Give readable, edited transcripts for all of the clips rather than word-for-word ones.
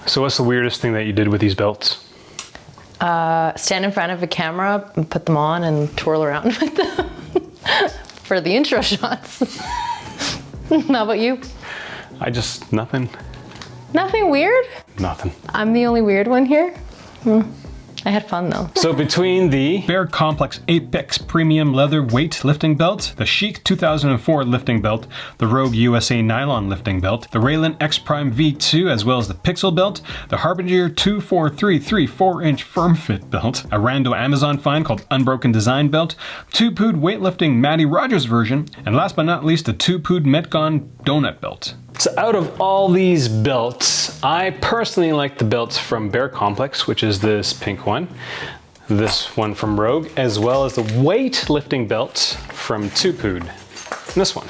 So what's the weirdest thing that you did with these belts? Stand in front of a camera and put them on and twirl around with them for the intro shots. How about you? Nothing. Nothing weird? Nothing. I'm the only weird one here? I had fun though. So between the Bear Komplex Apex Premium Leather Weightlifting Belt, the Schiek 2004 Lifting Belt, the Rogue USA Nylon Lifting Belt, the Reyllen X Prime V2, as well as the Picsil Belt, the Harbinger 2433 4-inch Firm Fit Belt, a rando Amazon find called Unbroken Design Belt, 2-pood weightlifting Matty Rogers version, and last but not least, the 2-pood Metcon Donut Belt. So out of all these belts, I personally like the belts from Bear Komplex, which is this pink one, this one from Rogue, as well as the weightlifting belt from 2-pood, and this one.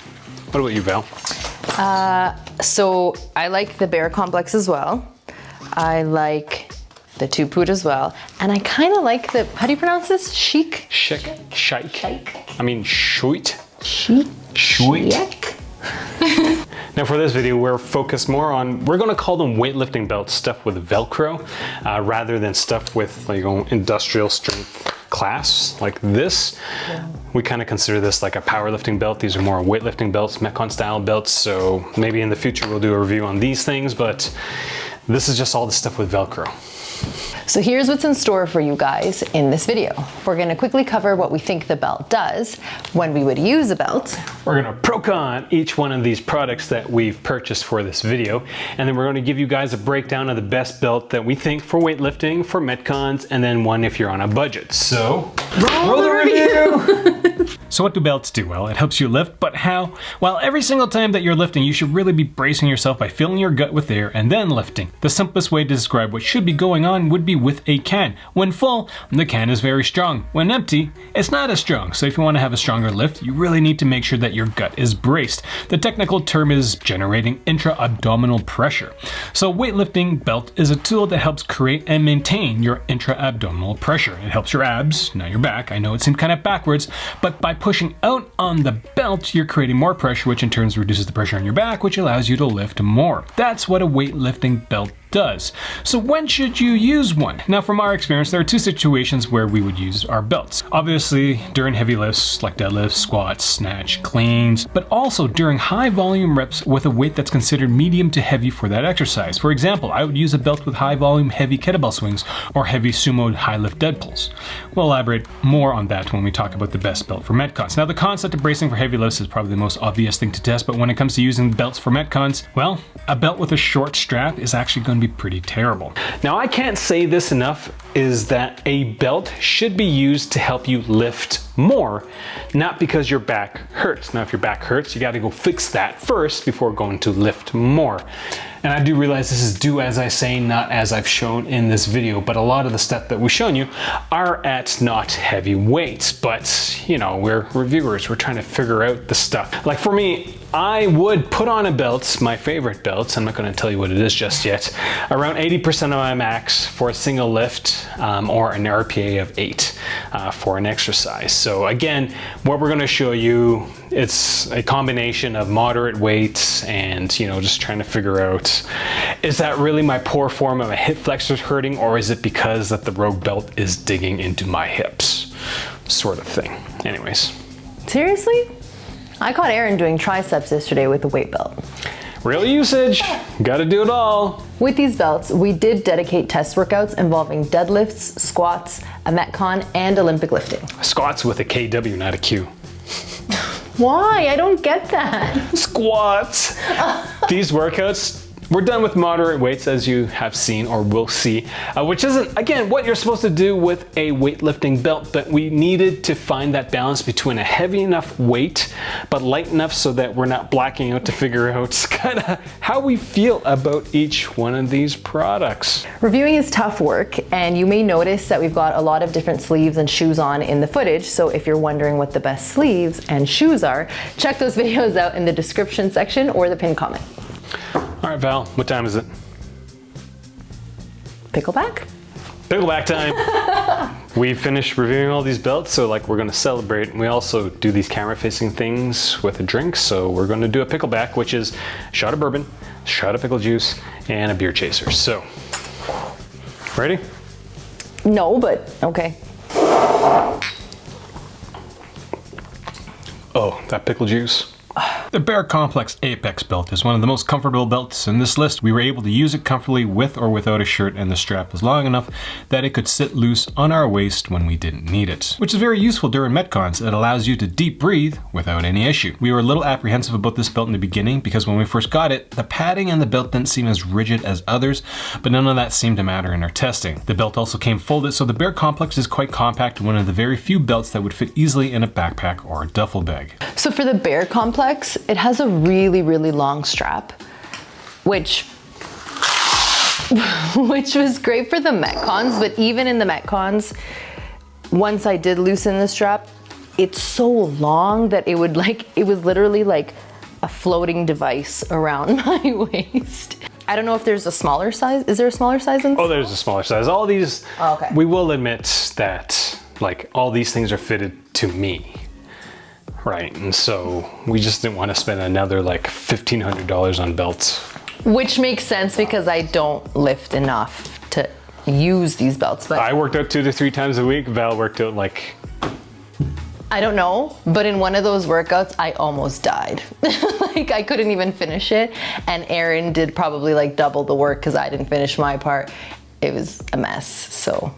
What about you, Val? So I like the Bear Komplex as well. I like the 2-pood as well. And I kind of like the, how do you pronounce this? Schiek? Schiek. Schiek. I mean, Schiek. Schiek. Schiek. Now for this video, we're focused more on, we're gonna call them weightlifting belts, stuff with Velcro, rather than stuff with like industrial strength clasps like this. Yeah. We kind of consider this like a powerlifting belt. These are more weightlifting belts, Metcon style belts. So maybe in the future we'll do a review on these things, but this is just all the stuff with Velcro. So here's what's in store for you guys in this video. We're gonna quickly cover what we think the belt does, when we would use a belt. We're gonna pro-con each one of these products that we've purchased for this video, and then we're gonna give you guys a breakdown of the best belt that we think for weightlifting, for Metcons, and then one if you're on a budget. So, roll the review! So what do belts do? Well, it helps you lift, but how? Well, every single time that you're lifting, you should really be bracing yourself by filling your gut with air and then lifting. The simplest way to describe what should be going on would be with a can. When full, the can is very strong. When empty, it's not as strong. So if you want to have a stronger lift, you really need to make sure that your gut is braced. The technical term is generating intra-abdominal pressure. So weightlifting belt is a tool that helps create and maintain your intra-abdominal pressure. It helps your abs, not your back. I know it seemed kind of backwards, but by pushing out on the belt, you're creating more pressure, which in turn reduces the pressure on your back, which allows you to lift more. That's what a weightlifting belt does. So when should you use one? Now from our experience, there are two situations where we would use our belts. Obviously during heavy lifts like deadlifts, squats, snatch, cleans, but also during high volume reps with a weight that's considered medium to heavy for that exercise. For example, I would use a belt with high volume heavy kettlebell swings or heavy sumo high lift dead pulls. We'll elaborate more on that when we talk about the best belt for Metcons. Now the concept of bracing for heavy lifts is probably the most obvious thing to test, but when it comes to using belts for Metcons, well, a belt with a short strap is actually going to be pretty terrible. Now I can't say this enough, is that a belt should be used to help you lift more, not because your back hurts. Now if your back hurts, you got to go fix that first before going to lift more. And I do realize this is do as I say, not as I've shown in this video, but a lot of the stuff that we've shown you are at not heavy weights, but you know, we're reviewers, we're trying to figure out the stuff. Like for me, I would put on a belt, my favorite belts, I'm not going to tell you what it is just yet, around 80% of my max for a single lift or an RPA of 8 for an exercise. So again, what we're going to show you, it's a combination of moderate weights and, you know, just trying to figure out, is that really my poor form of my hip flexors hurting, or is it because that the Rogue belt is digging into my hips, sort of thing. Anyways. Seriously? I caught Aaron doing triceps yesterday with the weight belt. Real usage, gotta do it all. With these belts, we did dedicate test workouts involving deadlifts, squats, a Metcon, and Olympic lifting. Squats with a KW, not a Q. Why? I don't get that. Squats. These workouts, we're done with moderate weights, as you have seen or will see, which isn't, again, what you're supposed to do with a weightlifting belt, but we needed to find that balance between a heavy enough weight, but light enough so that we're not blacking out to figure out kind of how we feel about each one of these products. Reviewing is tough work, and you may notice that we've got a lot of different sleeves and shoes on in the footage, so if you're wondering what the best sleeves and shoes are, check those videos out in the description section or the pinned comment. All right, Val, what time is it? Pickleback? Pickleback time. We finished reviewing all these belts, so like we're gonna celebrate. We also do these camera facing things with a drink, so we're gonna do a pickleback, which is a shot of bourbon, a shot of pickle juice, and a beer chaser. So Ready? No, but okay. Oh, that pickle juice. The Bear Komplex Apex belt is one of the most comfortable belts in this list. We were able to use it comfortably with or without a shirt, and the strap was long enough that it could sit loose on our waist when we didn't need it, which is very useful during Metcons. It allows you to deep breathe without any issue. We were a little apprehensive about this belt in the beginning because when we first got it, the padding and the belt didn't seem as rigid as others, but none of that seemed to matter in our testing. The belt also came folded, so the Bear Komplex is quite compact and one of the very few belts that would fit easily in a backpack or a duffel bag. So for the Bear Komplex, it has a really, really long strap, which was great for the Metcons, but even in the Metcons, once I did loosen the strap, it's so long that it was literally like a floating device around my waist. I don't know if there's a smaller size. Is there a smaller size in this? Oh, there's a smaller size. All these, okay. We will admit that like all these things are fitted to me. Right, and so we just didn't want to spend another like $1,500 on belts. Which makes sense because I don't lift enough to use these belts. But I worked out 2 to 3 times a week. Val worked out like... I don't know, but in one of those workouts, I almost died. Like I couldn't even finish it. And Aaron did probably like double the work because I didn't finish my part. It was a mess, so.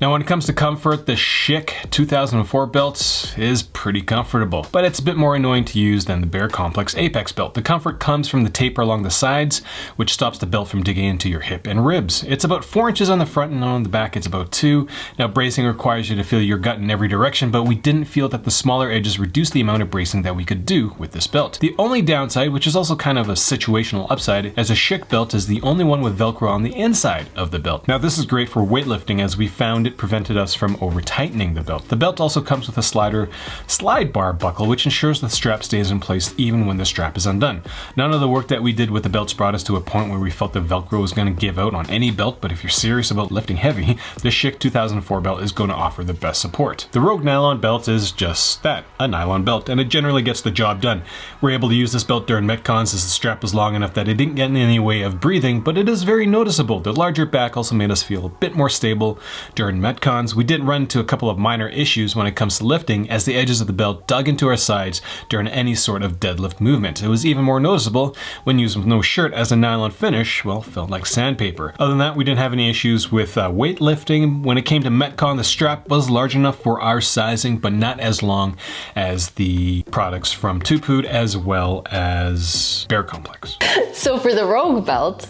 Now when it comes to comfort, the Schiek 2004 belt is pretty comfortable, but it's a bit more annoying to use than the Bear Komplex Apex belt. The comfort comes from the taper along the sides, which stops the belt from digging into your hip and ribs. It's about 4 inches on the front and on the back it's about 2. Now bracing requires you to feel your gut in every direction, but we didn't feel that the smaller edges reduced the amount of bracing that we could do with this belt. The only downside, which is also kind of a situational upside, as a Schiek belt is the only one with Velcro on the inside of the belt. Now this is great for weightlifting as we found it prevented us from over tightening the belt. The belt also comes with a slide bar buckle, which ensures the strap stays in place even when the strap is undone. None of the work that we did with the belts brought us to a point where we felt the Velcro was going to give out on any belt, but if you're serious about lifting heavy, the Schiek 2004 belt is going to offer the best support. The Rogue Nylon belt is just that, a nylon belt, and it generally gets the job done. We're able to use this belt during Metcons as the strap was long enough that it didn't get in any way of breathing, but it is very noticeable. The larger back also made us feel a bit more stable during Metcons. We did run into a couple of minor issues when it comes to lifting, as the edges of the belt dug into our sides during any sort of deadlift movement. It was even more noticeable when used with no shirt, as the nylon finish, well, felt like sandpaper. Other than that, we didn't have any issues with weightlifting. When it came to Metcon, the strap was large enough for our sizing, but not as long as the products from Tupood as well as Bear Komplex. So for the Rogue belt,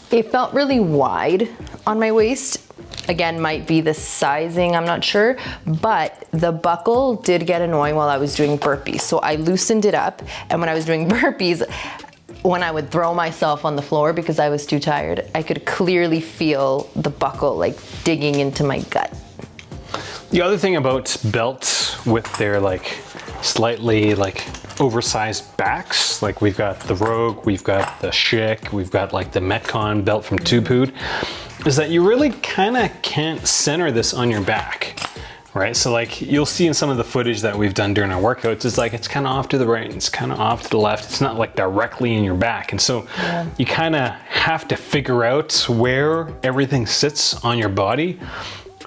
it felt really wide on my waist. Again, might be the sizing, I'm not sure, but the buckle did get annoying while I was doing burpees. So I loosened it up, and when I was doing burpees, when I would throw myself on the floor because I was too tired, I could clearly feel the buckle like digging into my gut. The other thing about belts with their like slightly like oversized backs, like we've got the Rogue, we've got the Schiek, we've got like the Metcon belt from Tupood, is that you really kind of can't center this on your back, right? So like you'll see in some of the footage that we've done during our workouts, it's like it's kind of off to the right and it's kind of off to the left. It's not like directly in your back. And so you kind of have to figure out where everything sits on your body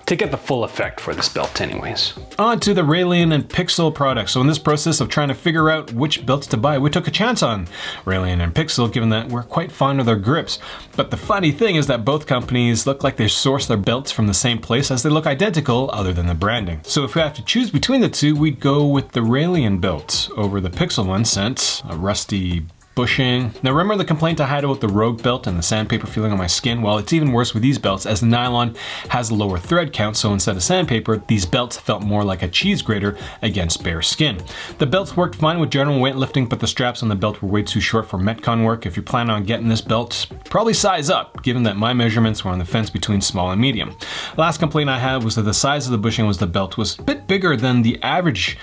to get the full effect for this belt anyways. On to the Reyllen and Picsil products. So in this process of trying to figure out which belts to buy, we took a chance on Reyllen and Picsil, given that we're quite fond of their grips. But the funny thing is that both companies look like they source their belts from the same place, as they look identical other than the branding. So if we have to choose between the two, we'd go with the Reyllen belt over the Picsil one, since a rusty bushing. Now remember the complaint I had about the Rogue belt and the sandpaper feeling on my skin? Well, it's even worse with these belts, as the nylon has a lower thread count, so instead of sandpaper, these belts felt more like a cheese grater against bare skin. The belts worked fine with general weightlifting, but the straps on the belt were way too short for Metcon work. If you're planning on getting this belt, probably size up, given that my measurements were on the fence between small and medium. Last complaint I had was that the size of the bushing was the belt was a bit bigger than the average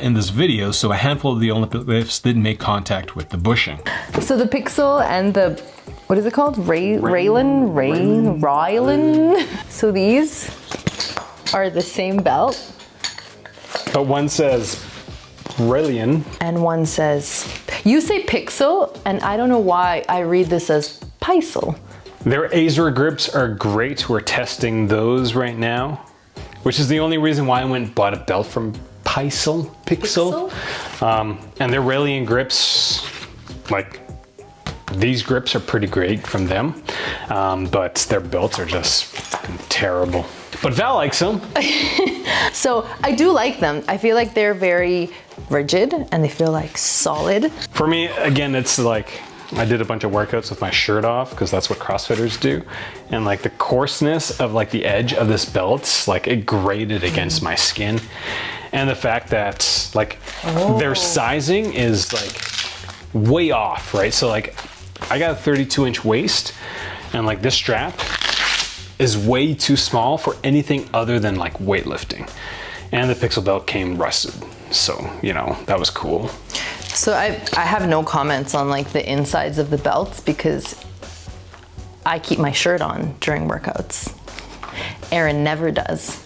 in this video, so a handful of the Olympic lifts did make contact with the bushing. So the Picsil and the, what is it called? Reyllen? So these are the same belt. But one says Reyllen. And one says, you say Picsil, and I don't know why I read this as Picsil. Their Azure grips are great. We're testing those right now, which is the only reason why I went and bought a belt from Picsil. And their Reyllen grips, like these grips are pretty great from them, but their belts are just terrible. But Val likes them. So I do like them. I feel like they're very rigid and they feel like solid. For me, again, it's like, I did a bunch of workouts with my shirt off because that's what CrossFitters do. And like the coarseness of like the edge of this belt, like it grated against my skin. And the fact that like their sizing is like way off, right? So like I got a 32-inch waist and like this strap is way too small for anything other than like weightlifting. And the Picsil belt came rusted. So, you know, that was cool. So I have no comments on like the insides of the belts because I keep my shirt on during workouts. Aaron never does.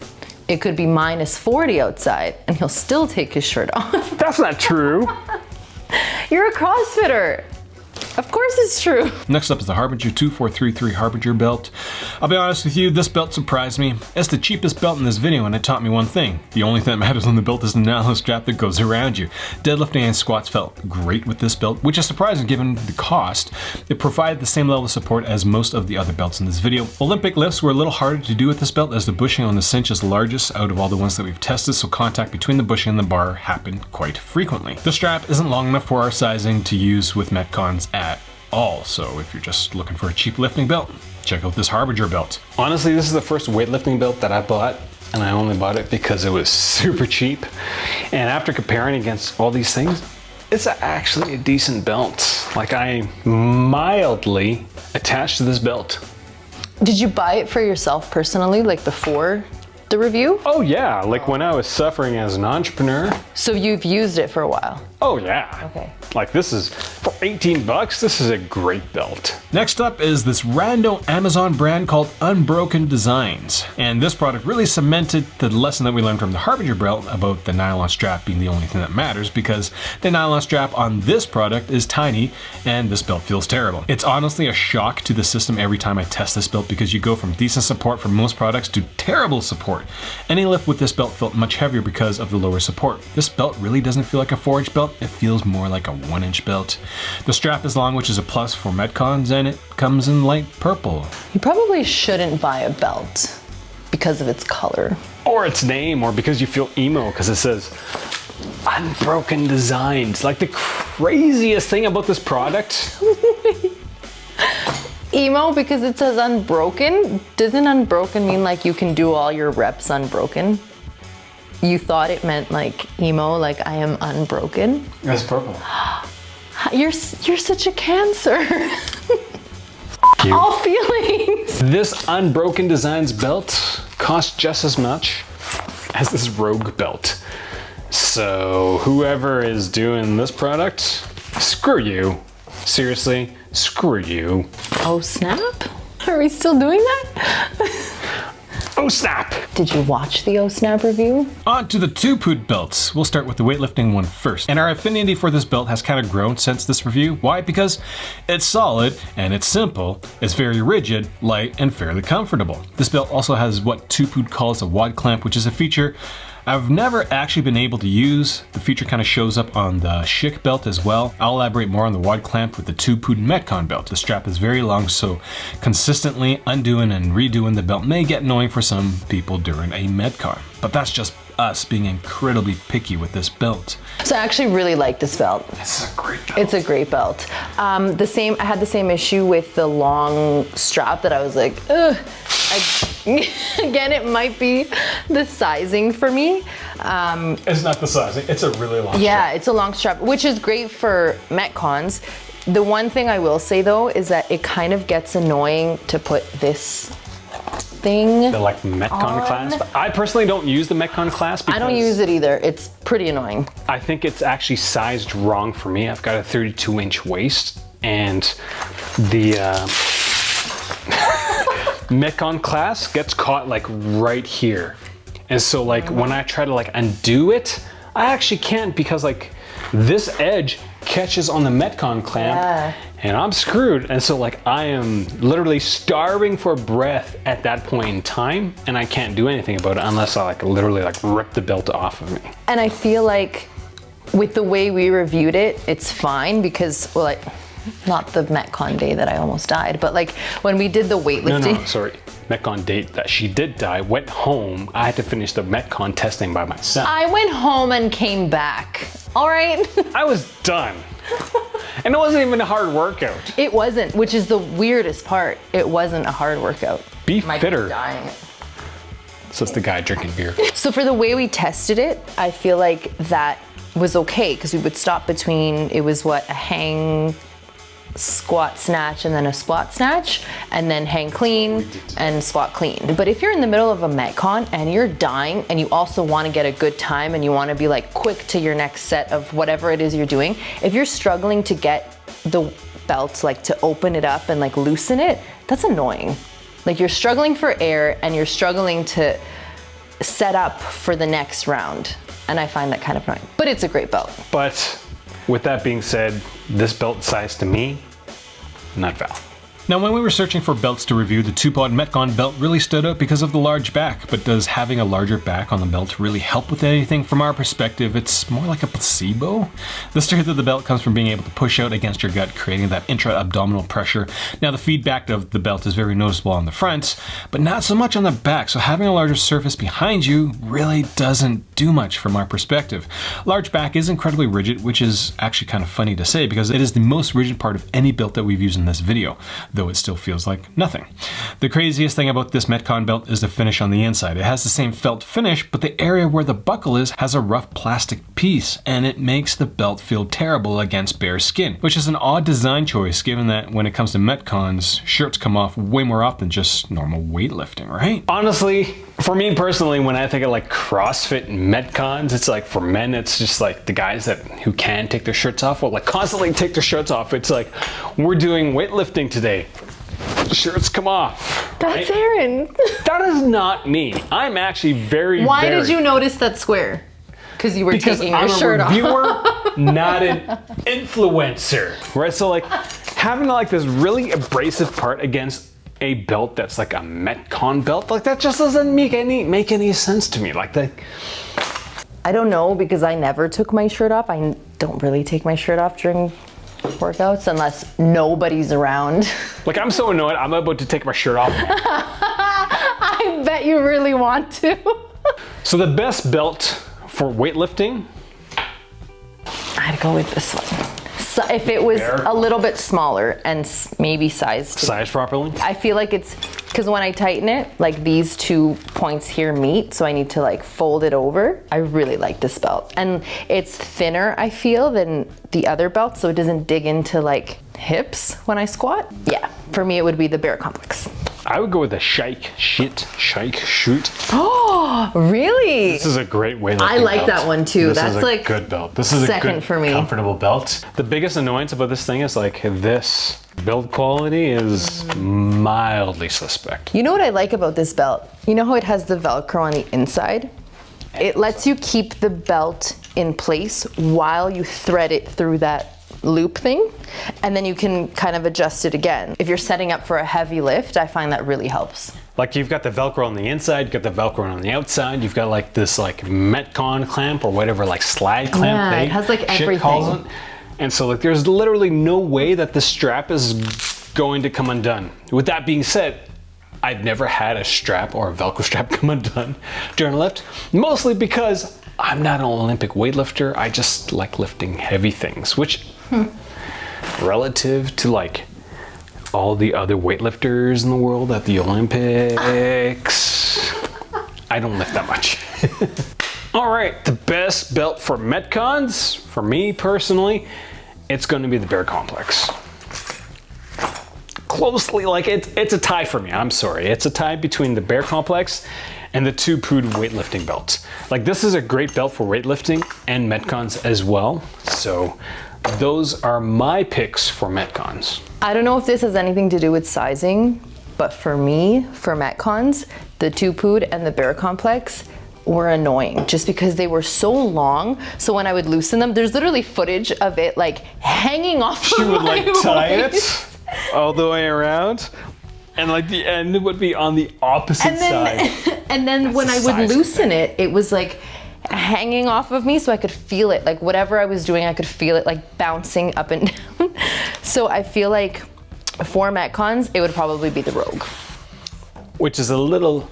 It could be -40 outside and he'll still take his shirt off. That's not true. You're a CrossFitter. Of course it's true. Next up is the Harbinger 2433 Harbinger belt. I'll be honest with you, this belt surprised me. It's the cheapest belt in this video and it taught me one thing. The only thing that matters on the belt is the nylon strap that goes around you. Deadlifting and squats felt great with this belt, which is surprising given the cost. It provided the same level of support as most of the other belts in this video. Olympic lifts were a little harder to do with this belt as the bushing on the cinch is largest out of all the ones that we've tested, so contact between the bushing and the bar happened quite frequently. The strap isn't long enough for our sizing to use with metcons at all, so if you're just looking for a cheap lifting belt, check out this Harbinger belt. Honestly, this is the first weightlifting belt that I bought, and I only bought it because it was super cheap. And after comparing against all these things, it's actually a decent belt. Like, I'm mildly attached to this belt. Did you buy it for yourself personally, like before the review? Oh yeah, like when I was suffering as an entrepreneur. So you've used it for a while? Oh yeah. Okay. Like this is, for 18 bucks, this is a great belt. Next up is this rando Amazon brand called Unbroken Designs. And this product really cemented the lesson that we learned from the Harbinger belt about the nylon strap being the only thing that matters, because the nylon strap on this product is tiny and this belt feels terrible. It's honestly a shock to the system every time I test this belt because you go from decent support for most products to terrible support. Any lift with this belt felt much heavier because of the lower support. This belt really doesn't feel like a 4-inch belt, it feels more like a 1-inch belt. The strap is long, which is a plus for metcons, and it comes in light purple. You probably shouldn't buy a belt because of its color. Or its name, or because you feel emo because it says Unbroken Designs. Like the craziest thing about this product. Emo because it says unbroken? Doesn't unbroken mean like you can do all your reps unbroken? You thought it meant like emo, like I am unbroken? That's purple. You're such a Cancer. You. All feelings. This Unbroken Designs belt costs just as much as this Rogue belt. So whoever is doing this product, screw you. Seriously, screw you. Oh snap? Are we still doing that? Oh snap! Did you watch the Oh snap review? On to the 2-pood belts. We'll start with the weightlifting one first. And our affinity for this belt has kind of grown since this review. Why? Because it's solid and it's simple, it's very rigid, light, and fairly comfortable. This belt also has what 2-pood calls a wad clamp, which is a feature I've never actually been able to use. The feature kind of shows up on the Schiek belt as well. I'll elaborate more on the wad clamp with the 2-pood Metcon belt. The strap is very long, so consistently undoing and redoing the belt may get annoying for some people during a Metcon. But that's just us being incredibly picky with this belt. So I actually really like this belt. It's a great belt. It's a great belt. I had the same issue with the long strap that I was like, ugh. Again, it might be the sizing for me. It's not the sizing, it's a really long strap. Yeah, it's a long strap, which is great for Metcons. The one thing I will say though is that it kind of gets annoying to put this thing. The like Metcon clasp. I personally don't use the Metcon clasp because I don't use it either. It's pretty annoying. I think it's actually sized wrong for me. I've got a 32-inch waist and the Metcon clasp gets caught like right here. And so like when I try to like undo it, I actually can't because like this edge catches on the Metcon clamp and I'm screwed. And so like I am literally starving for breath at that point in time, and I can't do anything about it unless I like literally like rip the belt off of me. And I feel like with the way we reviewed it, it's fine because, well, like, not the Metcon day that I almost died, but like when we did the weightlifting. No, sorry. Metcon date that she did die, went home. I had to finish the Metcon testing by myself. I went home and came back. All right. I was done. And it wasn't even a hard workout. It wasn't, which is the weirdest part. It wasn't a hard workout. Be fitter. Dying. So it's the guy drinking beer. So for the way we tested it, I feel like that was okay because we would stop between, it was what, a hang, squat, snatch, and then a squat, snatch, and then hang clean and squat clean. But if you're in the middle of a Metcon and you're dying and you also want to get a good time and you want to be like quick to your next set of whatever it is you're doing, if you're struggling to get the belt like to open it up and like loosen it, that's annoying. Like you're struggling for air and you're struggling to set up for the next round. And I find that kind of annoying, but it's a great belt. But with that being said, this belt size to me, not Val. Now, when we were searching for belts to review, the 2-pod Metcon belt really stood out because of the large back. But does having a larger back on the belt really help with anything? From our perspective, it's more like a placebo. The strength of the belt comes from being able to push out against your gut, creating that intra-abdominal pressure. Now, the feedback of the belt is very noticeable on the front, but not so much on the back. So having a larger surface behind you really doesn't do much from our perspective. Large back is incredibly rigid, which is actually kind of funny to say because it is the most rigid part of any belt that we've used in this video, though it still feels like nothing. The craziest thing about this Metcon belt is the finish on the inside. It has the same felt finish, but the area where the buckle is has a rough plastic piece, and it makes the belt feel terrible against bare skin, which is an odd design choice given that when it comes to Metcons, shirts come off way more often than just normal weightlifting, right? Honestly, for me personally, when I think of like CrossFit and Metcons, it's like for men, it's just like the guys who can take their shirts off, will like constantly take their shirts off. It's like, we're doing weightlifting today. Shirts come off. That's right? Aaron. That is not me. I'm actually very, Why did you notice that square? Because you were taking your shirt off. Because I'm a reviewer, not an influencer. Right, so like having like this really abrasive part against a belt that's like a Metcon belt, like that just doesn't make any sense to me. Like that. I don't know because I never took my shirt off. I don't really take my shirt off during workouts unless nobody's around. Like I'm so annoyed, I'm about to take my shirt off. I bet you really want to. So the best belt for weightlifting? I'd go with this one. So if it was a little bit smaller and maybe sized properly? I feel like it's, because when I tighten it, like these 2 points here meet, so I need to like fold it over. I really like this belt. And it's thinner, I feel, than the other belt, so it doesn't dig into like hips when I squat. Yeah, for me it would be the Bear Komplex. I would go with the Schiek shoot. Oh, really? This is a great weightlifting I like belt. that one too. This That's is a like good belt. This is a second good, for me. comfortable belt. The biggest annoyance about this thing is like this build quality is mildly suspect. You know what I like about this belt? You know how it has the Velcro on the inside? It lets you keep the belt in place while you thread it through that loop thing, and then you can kind of adjust it again. If you're setting up for a heavy lift, I find that really helps. Like you've got the Velcro on the inside, you've got the Velcro on the outside, you've got like this like Metcon clamp or whatever, like slide clamp Yeah, thing. it has like shit everything. calls it. And so like there's literally no way that the strap is going to come undone. With that being said, I've never had a strap or a Velcro strap come undone during a lift, mostly because I'm not an Olympic weightlifter. I just like lifting heavy things, which relative to like all the other weightlifters in the world at the Olympics, I don't lift that much. All right, the best belt for Metcons, for me personally, it's going to be the Bear Komplex. Closely, like it's a tie for me. I'm sorry, it's a tie between the Bear Komplex and the 2-pod weightlifting belts. Like this is a great belt for weightlifting and Metcons as well. So those are my picks for Metcons. I don't know if this has anything to do with sizing, but for me, for Metcons, the 2-pod and the Bear Komplex, were annoying just because they were so long. So when I would loosen them, there's literally footage of it like hanging off. She would like tie waist. it all the way around, and like the end would be on the opposite side. And then when I would loosen it, it was like hanging off of me, so I could feel it. Like whatever I was doing, I could feel it like bouncing up and down. So I feel like for Metcons, it would probably be the Rogue. Which is a little,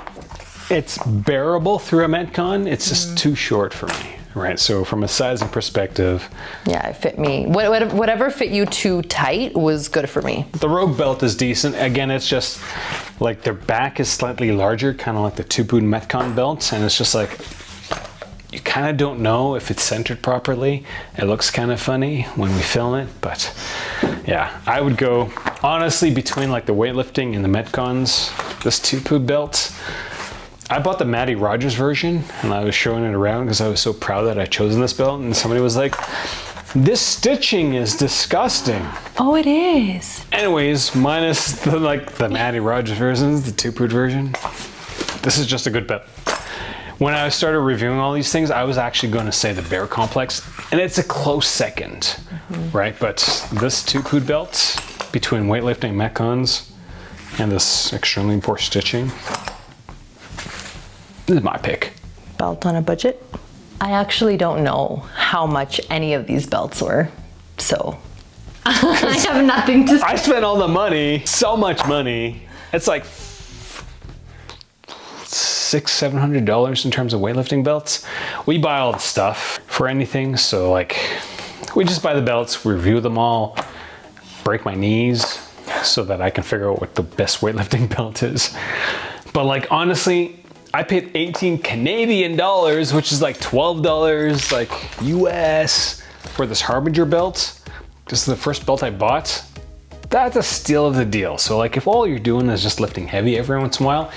it's bearable through a Metcon, it's just too short for me, right? So from a sizing perspective. Yeah, it fit me. Whatever fit you too tight was good for me. The Rogue belt is decent. Again, it's just like their back is slightly larger, kind of like the two-boot Metcon belts, and it's just like, you kind of don't know if it's centered properly. It looks kind of funny when we film it, but yeah, I would go honestly between like the weightlifting and the Metcons, this two-boot belt. I bought the Matty Rogers version and I was showing it around because I was so proud that I chosen this belt, and somebody was like, this stitching is disgusting. Oh, it is. Anyways, minus the Matty Rogers versions, the two-boot version, this is just a good belt. When I started reviewing all these things, I was actually going to say the Bear Komplex, and it's a close second, right? But this two-boot belt between weightlifting Metcons and this extremely poor stitching, this is my pick. Belt on a budget? I actually don't know how much any of these belts were, so I have nothing to say. I spent all the money, so much money. It's like $600-700 in terms of weightlifting belts. We buy all the stuff for anything, so like we just buy the belts, we review them all, break my knees so that I can figure out what the best weightlifting belt is. But like honestly, I paid 18 Canadian dollars, which is like $12 like US for this Harbinger belt. This is the first belt I bought. That's a steal of the deal. So like if all you're doing is just lifting heavy every once in a while,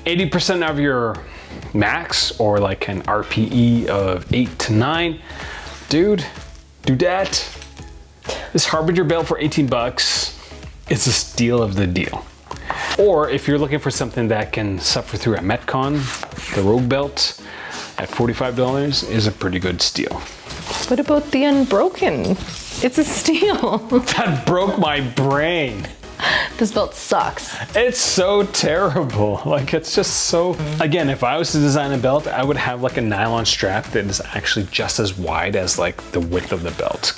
80% of your max or like an RPE of 8 to 9, dude, do that. This Harbinger belt for 18 bucks, it's a steal of the deal. Or if you're looking for something that can suffer through a Metcon, the Rogue belt at $45 is a pretty good steal. What about the Unbroken? It's a steal. That broke my brain. This belt sucks. It's so terrible. Like it's just so, again, if I was to design a belt, I would have like a nylon strap that is actually just as wide as like the width of the belt.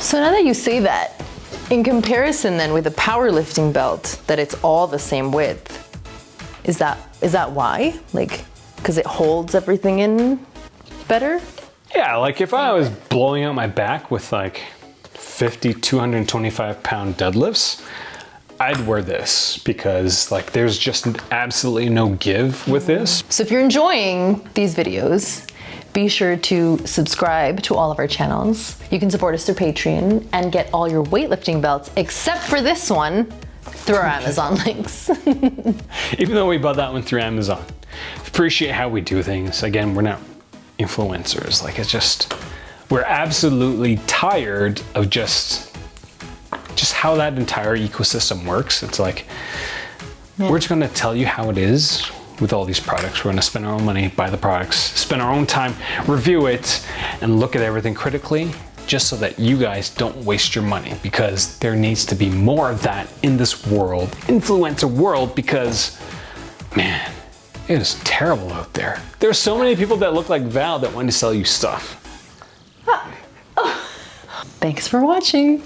So now that you say that, in comparison then with a powerlifting belt, that it's all the same width, is that why? Like, because it holds everything in better? Yeah, like if I was blowing out my back with like 50, 225 pound deadlifts, I'd wear this because like there's just absolutely no give with this. So if you're enjoying these videos, be sure to subscribe to all of our channels. You can support us through Patreon and get all your weightlifting belts, except for this one, through our Amazon links. Even though we bought that one through Amazon. Appreciate how we do things. Again, we're not influencers. Like it's just, we're absolutely tired of just how that entire ecosystem works. It's like, we're just gonna tell you how it is with all these products. We're gonna spend our own money, buy the products, spend our own time, review it, and look at everything critically, just so that you guys don't waste your money, because there needs to be more of that in this world, influencer world, because man, it is terrible out there. There's so many people that look like Val that want to sell you stuff. Thanks for watching.